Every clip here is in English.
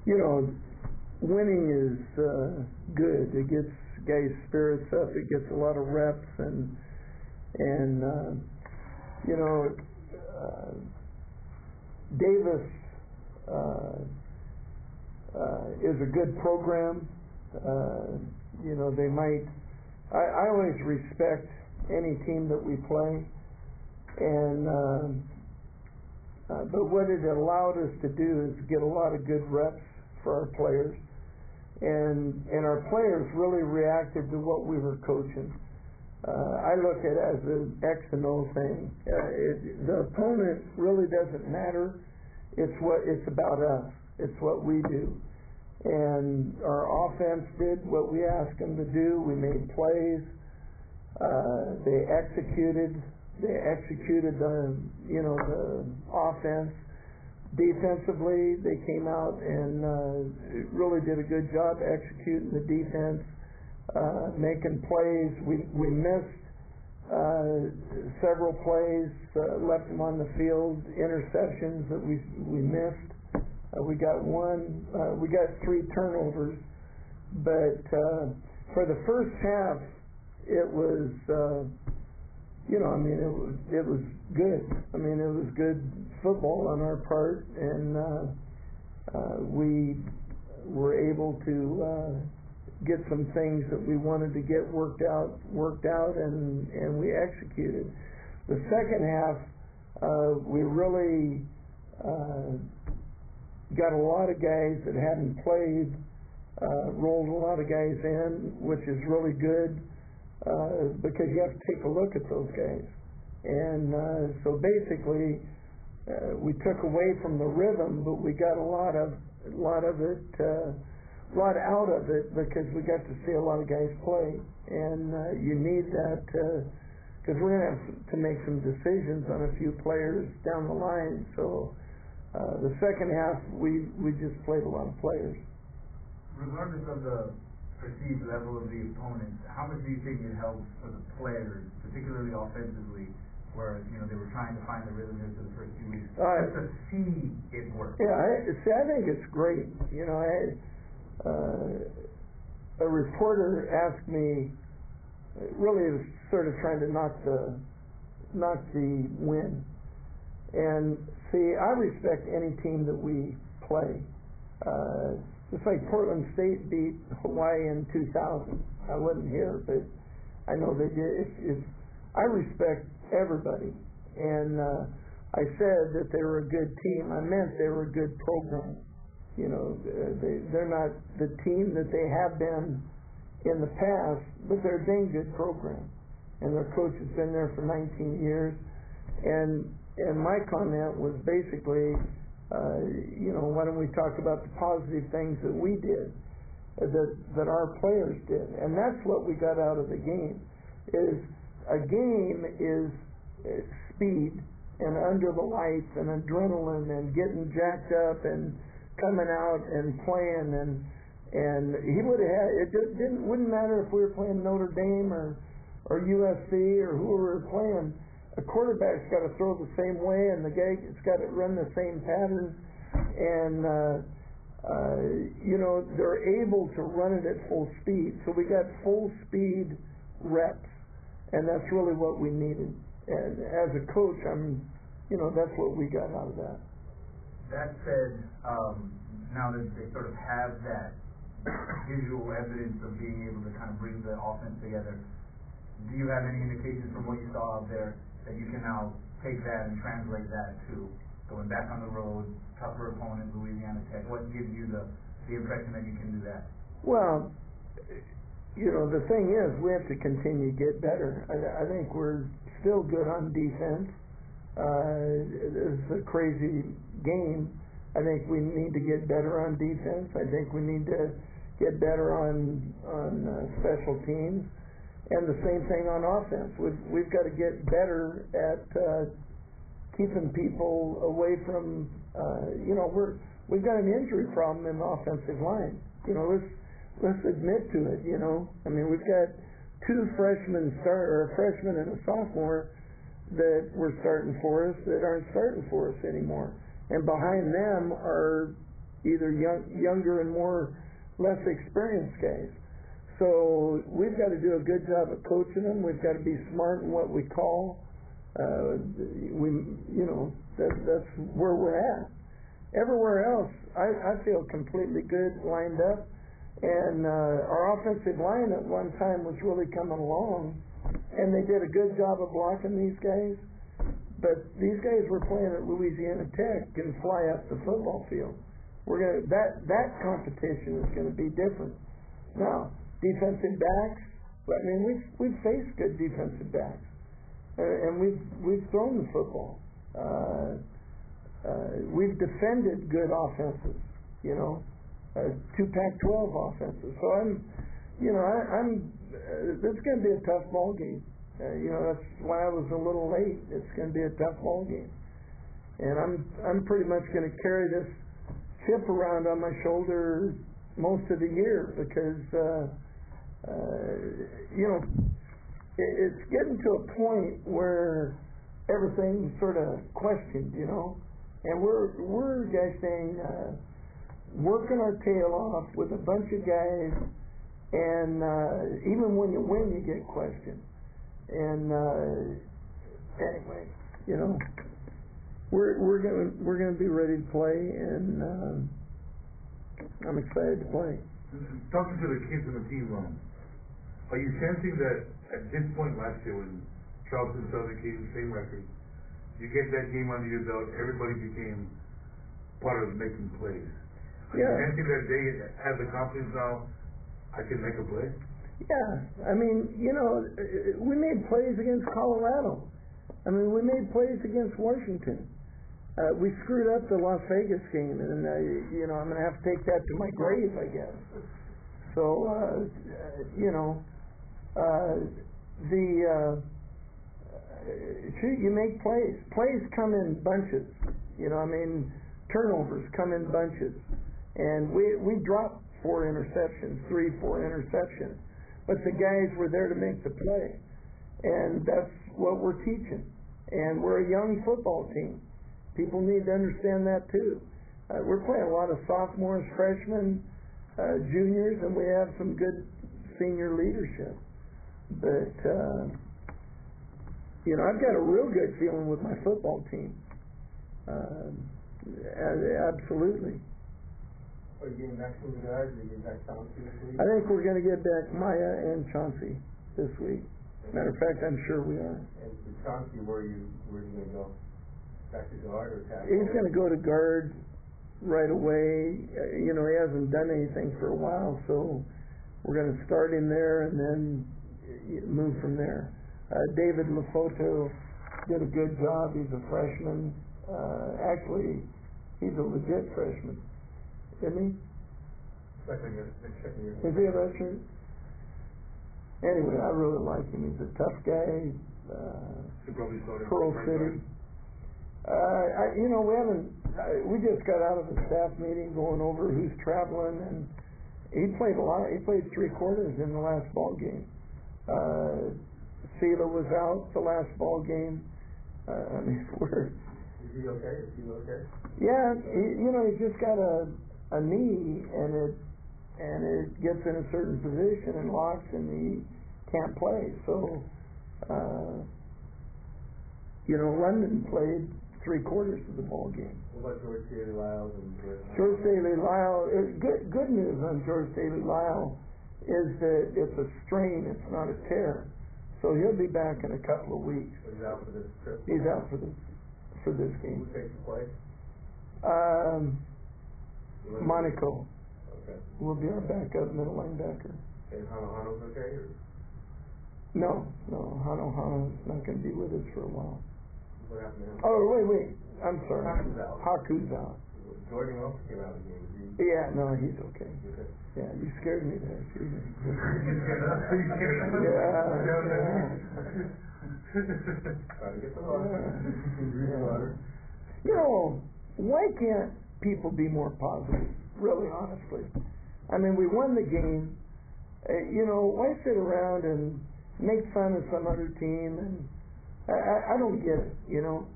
you know, winning is good. It gets guys' spirits up. It gets a lot of reps, and you know, Davis is a good program. You know, they might. I always respect any team that we play, and but what it allowed us to do is get a lot of good reps for our players, and our players really reacted to what we were coaching. I look at it as an X and O thing. The opponent really doesn't matter. It's about us. It's what we do. And our offense did what we asked them to do. We made plays. They executed the offense. Defensively, they came out and really did a good job executing the defense, making plays. We missed several plays, left them on the field, interceptions that we missed. We got one. We got 3 turnovers, but for the first half, it was. You know, I mean, it was good. I mean, it was good football on our part, and we were able to get some things that we wanted to get worked out, and we executed. The second half, we really got a lot of guys that hadn't played, rolled a lot of guys in, which is really good. Because you have to take a look at those guys, and so basically we took away from the rhythm, but we got a lot out of it because we got to see a lot of guys play, and you need that because we're going to have to make some decisions on a few players down the line. So the second half we just played a lot of players. Regardless of the perceived level of the opponents, how much do you think it helps for the players, particularly offensively, where they were trying to find the rhythm here for the first few weeks, just to see it work? Yeah, I think it's great. You know, a reporter asked me, really was sort of trying to knock the win, and see, I respect any team that we play. It's like Portland State beat Hawaii in 2000. I wasn't here, but I know they did. I respect everybody, and I said that they were a good team. I meant they were a good program. You know, they're not the team that they have been in the past, but they're a dang good program, and their coach has been there for 19 years. And my comment was basically, why don't we talk about the positive things that we did, that our players did, and that's what we got out of the game. Is a game is speed and under the lights and adrenaline and getting jacked up and coming out and playing, and he would have had it. Wouldn't matter if we were playing Notre Dame or USC or who we were playing. A quarterback's got to throw the same way, and the guy's got to run the same pattern, and they're able to run it at full speed. So we got full speed reps, and that's really what we needed. And as a coach, that's what we got out of that. That said, now that they sort of have that visual evidence of being able to kind of bring the offense together, do you have any indications from what you saw out there that you can now take that and translate that to going back on the road, tougher opponent, Louisiana Tech? What gives you the impression that you can do that? Well, the thing is, we have to continue to get better. I think we're still good on defense. It's a crazy game. I think we need to get better on defense. I think we need to get better on special teams. And the same thing on offense. We've got to get better at keeping people away from. We've got an injury problem in the offensive line. Let's admit to it. We've got 2 freshmen a freshman and a sophomore that were starting for us that aren't starting for us anymore. And behind them are either younger and less experienced guys. So we've got to do a good job of coaching them. We've got to be smart in what we call. That's where we're at. Everywhere else, I feel completely good lined up. And our offensive line at one time was really coming along, and they did a good job of blocking these guys. But these guys were playing at Louisiana Tech and fly up the football field. That competition is going to be different. Now, defensive backs. I mean, we've faced good defensive backs, and we've thrown the football. We've defended good offenses. Two Pac-12 offenses. So it's going to be a tough ball game. That's why I was a little late. It's going to be a tough ball game, and I'm pretty much going to carry this chip around on my shoulder most of the year because it's getting to a point where everything's sort of questioned, and we're just saying working our tail off with a bunch of guys, and even when you win, you get questioned. And anyway, we're gonna be ready to play, and I'm excited to play. Talking to the kids in the team room, are you sensing that at this point last year when Charleston Southern Keys the same record, you get that game under your belt, everybody became part of making plays. Are you sensing that they have the confidence now, I can make a play? Yeah, I mean, we made plays against Colorado. I mean, we made plays against Washington. We screwed up the Las Vegas game, and I'm going to have to take that to my grave, I guess. So, you make plays. Plays come in bunches. Turnovers come in bunches, and we dropped 4 interceptions, 3-4 interceptions. But the guys were there to make the play. And that's what we're teaching. And we're a young football team. People need to understand that too. We're playing a lot of sophomores, freshmen, juniors, and we have some good senior leadership. But, I've got a real good feeling with my football team. Absolutely. Are you getting back some guys? Are you getting back Chauncey this week? I think we're going to get back Maya and Chauncey this week. Matter of fact, I'm sure we are. And with Chauncey, where's he going to go? Back to guard or tackle? He's going to go to guard right away. He hasn't done anything for a while, so we're going to start him there and then move from there. David Lefoto did a good job. He's a freshman. Actually, he's a legit freshman. Isn't he? Second year. Is he a redshirt? Anyway, I really like him. He's a tough guy. Pearl City. We just got out of a staff meeting going over who's traveling, and he played a lot. He played 3 quarters in the last ball game. Sela was out the last ball game. Is he okay? Is he okay? Yeah, he's just got a knee, and it gets in a certain position and locks, and he can't play. So, London played 3 quarters of the ball game. What about George Daly Lyle? George Daly Lyle. Good news on George Daly Lyle is that it's a strain; it's not a tear. So he'll be back in a couple of weeks. So he's out for this trip. He's out for this game. Who takes the play? Monaco Okay. will be our backup middle linebacker. And Hano's okay? Or? No, Hano's not going to be with us for a while. What happened to him? Oh, wait. I'm sorry. Haku's Haku's out. out. Jordan also came out of the game. Yeah, no, he's okay. Okay. Yeah, you scared me there. Excuse me. Trying to get the water. Why can't people be more positive? Really, honestly. I mean, we won the game. Why sit around and make fun of some other team and I don't get it, you know.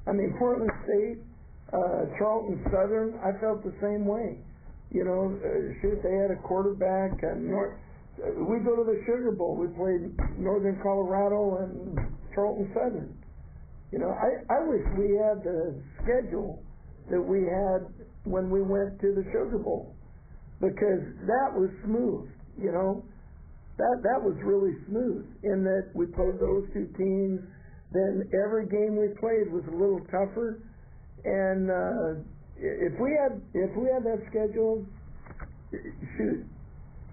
I mean, Portland State, Charlton Southern, I felt the same way. You know, shoot, they had a quarterback. We go to the Sugar Bowl. We played Northern Colorado and Charlton Southern. You know, I wish we had the schedule that we had when we went to the Sugar Bowl, because that was smooth. You know, that was really smooth in that we played those two teams. Then every game we played was a little tougher, and if we had that schedule, shoot,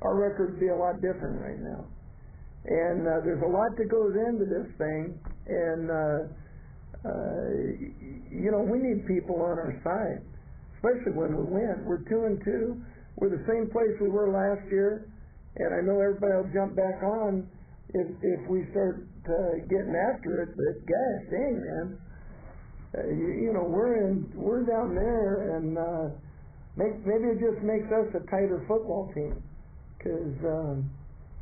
our record would be a lot different right now. And there's a lot that goes into this thing, and you know, we need people on our side, especially when we win. We're 2-2. We're the same place we were last year, and I know everybody will jump back on if we start getting after it. But gosh dang, man, you know, we're down there, and maybe it just makes us a tighter football team, because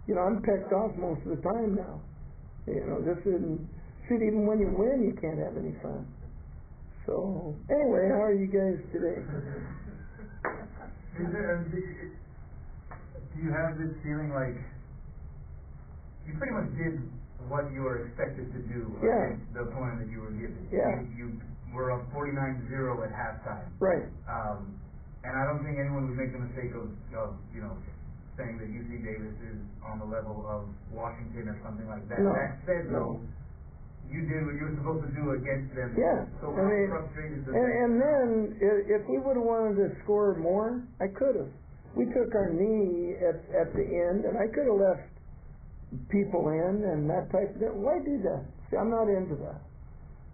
you know, I'm pecked off most of the time now. You know, this isn't. Shoot, even when you win, you can't have any fun. So anyway, how are you guys today? Do you have this feeling like you pretty much did what you were expected to do against the opponent that you were given? Yeah. You were up 49-0 at halftime. Right. And I don't think anyone would make the mistake of you know, saying that UC Davis is on the level of Washington or something like that. No. That said, though, you did what you were supposed to do against them. Yeah. So I mean, frustrated does and then if we would have wanted to score more, I could have. We took our knee at the end, and I could have left people in and that type of thing. Why do that? See, I'm not into that.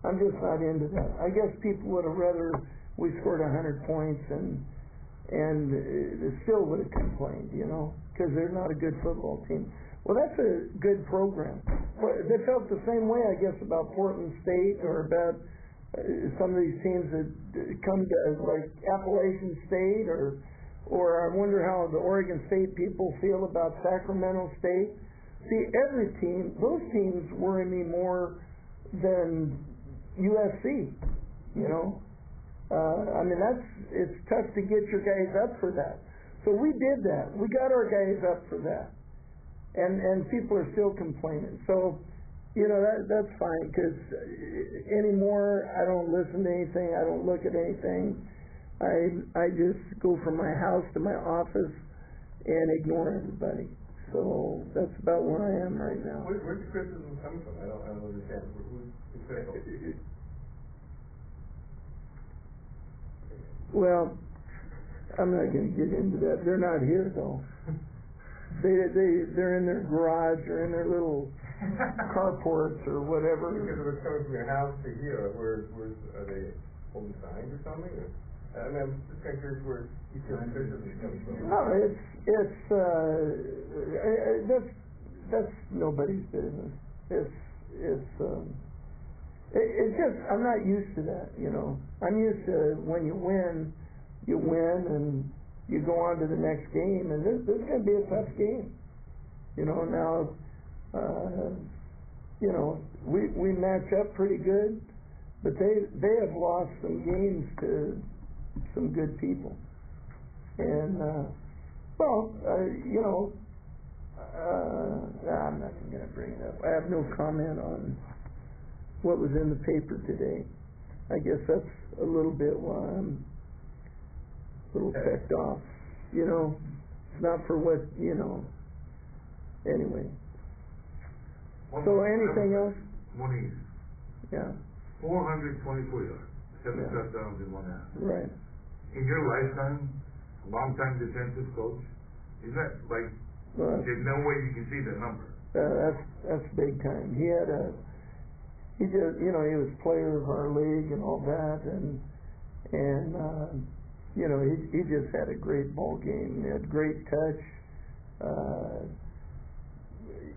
I'm just not into that. I guess people would have rather we scored 100 points and still would have complained, you know, because they're not a good football team. Well, that's a good program. Well, they felt the same way, I guess, about Portland State or about some of these teams that come to like Appalachian State, or I wonder how the Oregon State people feel about Sacramento State. See, every team, those teams worry me more than USC, you know. I mean, it's tough to get your guys up for that. So we did that. We got our guys up for that. And people are still complaining. So, you know, that's fine, because anymore I don't listen to anything. I don't look at anything. I just go from my house to my office and ignore everybody. So that's about where I am right now. Where's the criticism coming from? I don't understand. Who's critical? Well, I'm not going to get into that. They're not here, though. They're in their garage or in their little carports or whatever. Because it was coming from your house to here. Are they holding signs or something? Or, I mean, I'm just kind of curious where you feel the criticism is coming from. No, that's nobody's business. It's just, I'm not used to that, you know. I'm used to when you win, and you go on to the next game, and this is going to be a tough game. You know, now, you know, we match up pretty good, but they have lost some games to some good people. And, you know, I'm not going to bring it up. I have no comment on what was in the paper today. I guess that's a little bit why I'm a little pecked off. You know, it's not for what, you know. Anyway. So anything else? Moniz. Yeah. 424 yards, 7 touchdowns in 1 half. Right. In your lifetime, long-time defensive coach, isn't that like, there's no way you can see that number? That's big time. He just, you know, he was player of our league and all that, and you know, he just had a great ball game. He had great touch.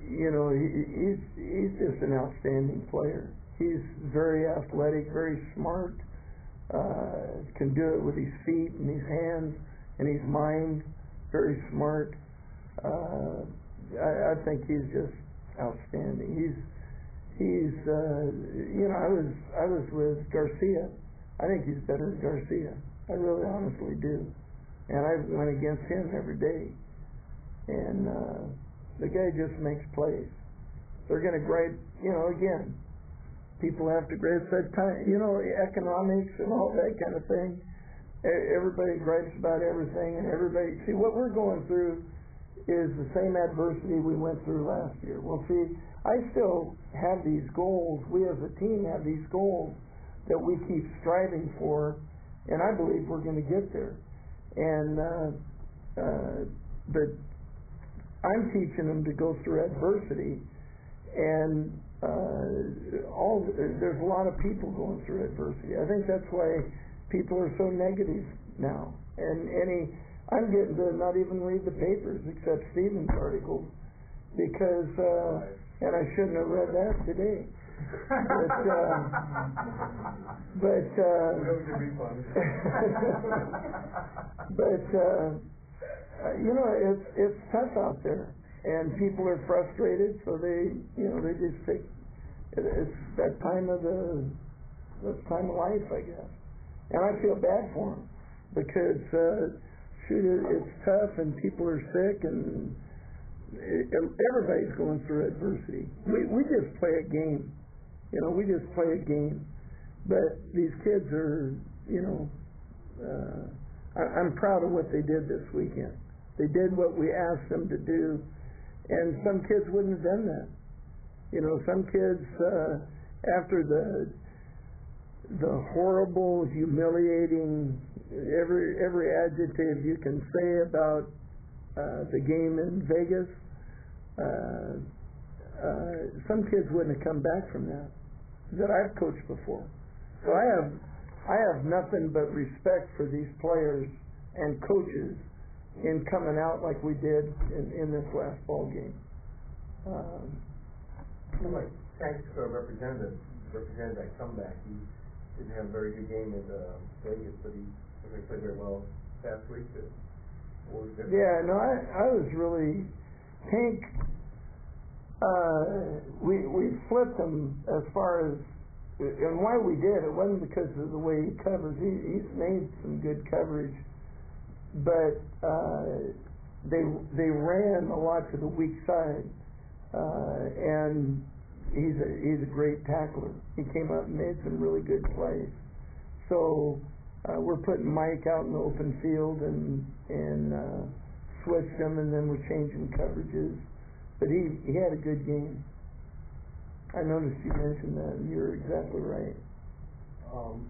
You know, he's just an outstanding player. He's very athletic, very smart. Can do it with his feet and his hands and his mind. Very smart. I think he's just outstanding. He's, I was with Garcia. I think he's better than Garcia. I really honestly do. And I went against him every day. And the guy just makes plays. They're going to grade, again, people have to grade that time, economics and all that kind of thing. Everybody gripes about everything, and everybody, see, what we're going through is the same adversity we went through last year. Well, see, I still have these goals. We as a team have these goals that we keep striving for, and I believe we're going to get there. And but I'm teaching them to go through adversity, and there's a lot of people going through adversity. I think that's why people are so negative now. And I'm getting to not even read the papers except Stephen's articles because, and I shouldn't have read that today. It's tough out there, and people are frustrated, so they just take it's that time of life, I guess. And I feel bad for them because it's tough, and people are sick, and everybody's going through adversity. We just play a game. We just play a game. But these kids are, I'm proud of what they did this weekend. They did what we asked them to do, and some kids wouldn't have done that. Some kids, after the horrible, humiliating, every adjective you can say about the game in Vegas, some kids wouldn't have come back from that I've coached before. So I have nothing but respect for these players and coaches in coming out like we did in this last ball game. Like Tank's representative that comeback. He didn't have a very good game in Vegas, but he played very well last week. Yeah, no, I was really Tank. We flipped him as far as, and why we did it wasn't because of the way he covers. He's made some good coverage, but they ran a lot to the weak side, and he's a great tackler. He came up and made some really good plays. So we're putting Mike out in the open field and switched him, and then we're changing coverages. But he had a good game. I noticed you mentioned that, and you're exactly right.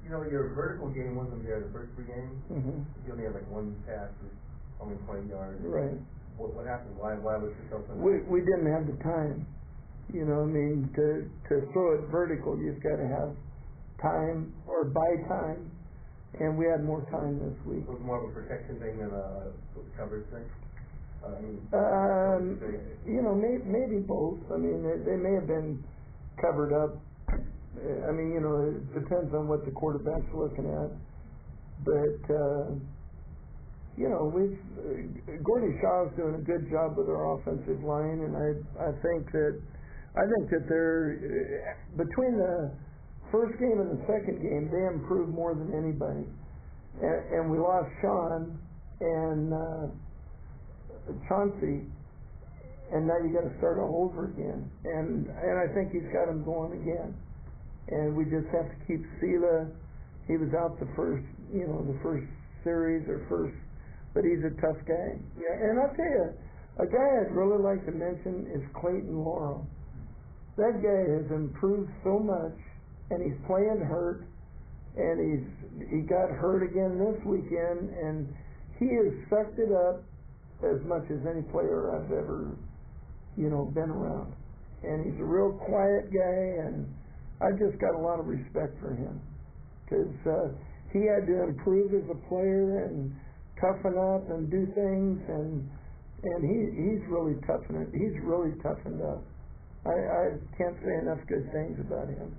Your vertical game wasn't there the first three games. Mm-hmm. You only had like one pass for only 20 yards. Right. What happened? Why was it so? We didn't have the time. To throw it vertical, you've got to have time or buy time, and we had more time this week. It was more of a protection thing than a coverage thing? Maybe both. They may have been covered up. It depends on what the quarterback's looking at. But Gordy Shaw's doing a good job with our offensive line, and I think that they're between the first game and the second game, they improved more than anybody. And we lost Sean and Chauncey, and now you got to start all over again. And I think he's got him going again. And we just have to keep Sela. He was out the first series but he's a tough guy. Yeah, and I'll tell you, a guy I'd really like to mention is Clayton Laurel. That guy has improved so much, and he's playing hurt, and he got hurt again this weekend, and he has sucked it up as much as any player I've ever, been around. And he's a real quiet guy, and I've just got a lot of respect for him because he had to improve as a player and toughen up and do things, and he's really toughened up. I can't say enough good things about him.